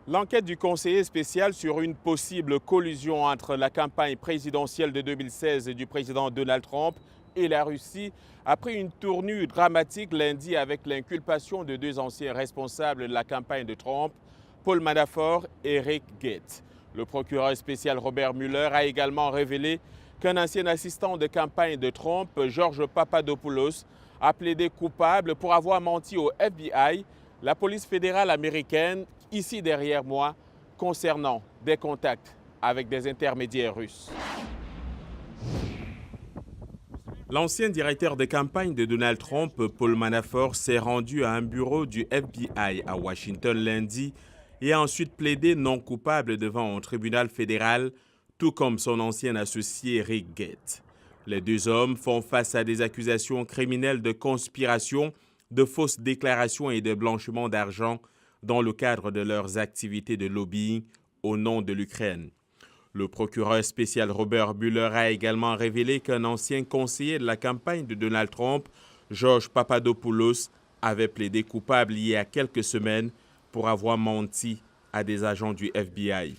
L'enquête du conseiller spécial sur une possible collusion entre la campagne présidentielle de 2016 du président Donald Trump et la Russie a pris une tournure dramatique lundi avec l'inculpation de deux anciens responsables de la campagne de Trump, Paul Manafort et Rick Gates. Le procureur spécial Robert Mueller a également révélé qu'un ancien assistant de campagne de Trump, George Papadopoulos, a plaidé coupable pour avoir menti au FBI, la police fédérale américaine, ici derrière moi, concernant des contacts avec des intermédiaires russes. L'ancien directeur de campagne de Donald Trump, Paul Manafort, s'est rendu à un bureau du FBI à Washington lundi et a ensuite plaidé non coupable devant un tribunal fédéral, tout comme son ancien associé Rick Gates. Les deux hommes font face à des accusations criminelles de conspiration, de fausses déclarations et de blanchiment d'argent dans le cadre de leurs activités de lobbying au nom de l'Ukraine. Le procureur spécial Robert Mueller a également révélé qu'un ancien conseiller de la campagne de Donald Trump, George Papadopoulos, avait plaidé coupable il y a quelques semaines pour avoir menti à des agents du FBI.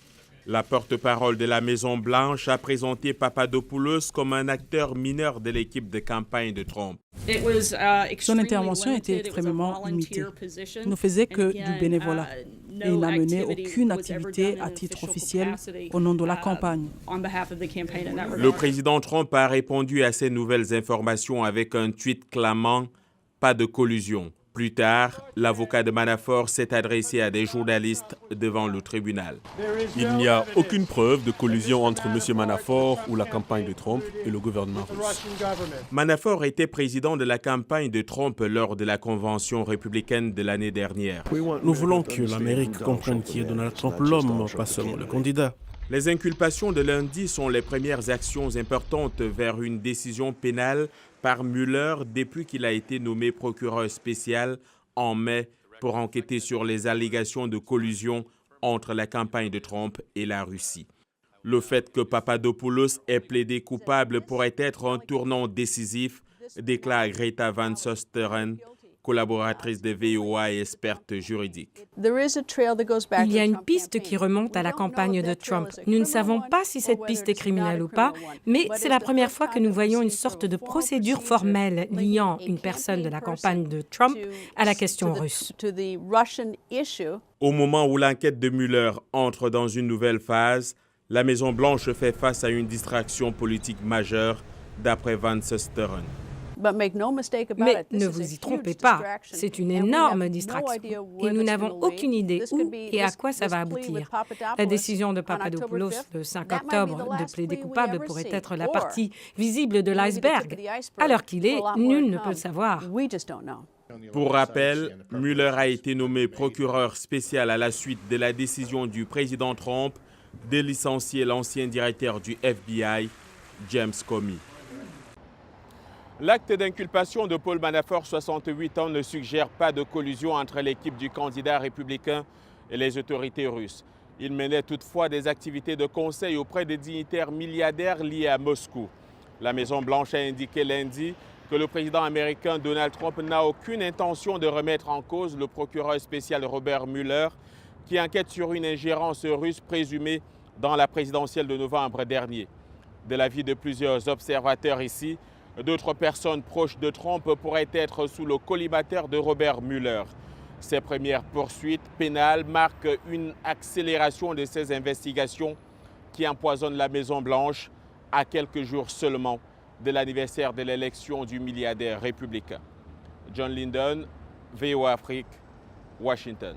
La porte-parole de la Maison-Blanche a présenté Papadopoulos comme un acteur mineur de l'équipe de campagne de Trump. Son intervention était extrêmement limitée. Il ne faisait que du bénévolat et il n'a mené aucune activité à titre officiel au nom de la campagne. Le président Trump a répondu à ces nouvelles informations avec un tweet clamant « pas de collusion ». Plus tard, l'avocat de Manafort s'est adressé à des journalistes devant le tribunal. Il n'y a aucune preuve de collusion entre M. Manafort ou la campagne de Trump et le gouvernement russe. Manafort était président de la campagne de Trump lors de la convention républicaine de l'année dernière. Nous voulons que l'Amérique comprenne qui est Donald Trump l'homme, pas seulement le candidat. Les inculpations de lundi sont les premières actions importantes vers une décision pénale par Mueller depuis qu'il a été nommé procureur spécial en mai pour enquêter sur les allégations de collusion entre la campagne de Trump et la Russie. Le fait que Papadopoulos ait plaidé coupable pourrait être un tournant décisif, déclare Greta Van Susteren, collaboratrice de VOA et experte juridique. Il y a une piste qui remonte à la campagne de Trump. Nous ne savons pas si cette piste est criminelle ou pas, mais c'est la première fois que nous voyons une sorte de procédure formelle liant une personne de la campagne de Trump à la question russe. Au moment où l'enquête de Mueller entre dans une nouvelle phase, la Maison-Blanche fait face à une distraction politique majeure, d'après Van Susteren. Mais ne vous y trompez pas, c'est une énorme distraction et nous n'avons aucune idée où et à quoi ça va aboutir. La décision de Papadopoulos le 5 octobre de plaider coupable pourrait être la partie visible de l'iceberg. À l'heure qu'il est, nul ne peut le savoir. Pour rappel, Mueller a été nommé procureur spécial à la suite de la décision du président Trump de licencier l'ancien directeur du FBI, James Comey. L'acte d'inculpation de Paul Manafort, 68 ans, ne suggère pas de collusion entre l'équipe du candidat républicain et les autorités russes. Il menait toutefois des activités de conseil auprès des dignitaires milliardaires liés à Moscou. La Maison-Blanche a indiqué lundi que le président américain Donald Trump n'a aucune intention de remettre en cause le procureur spécial Robert Mueller, qui enquête sur une ingérence russe présumée dans la présidentielle de novembre dernier. De l'avis de plusieurs observateurs ici, d'autres personnes proches de Trump pourraient être sous le collimateur de Robert Mueller. Ces premières poursuites pénales marquent une accélération de ces investigations qui empoisonnent la Maison-Blanche à quelques jours seulement de l'anniversaire de l'élection du milliardaire républicain. John Linden, VOA Afrique, Washington.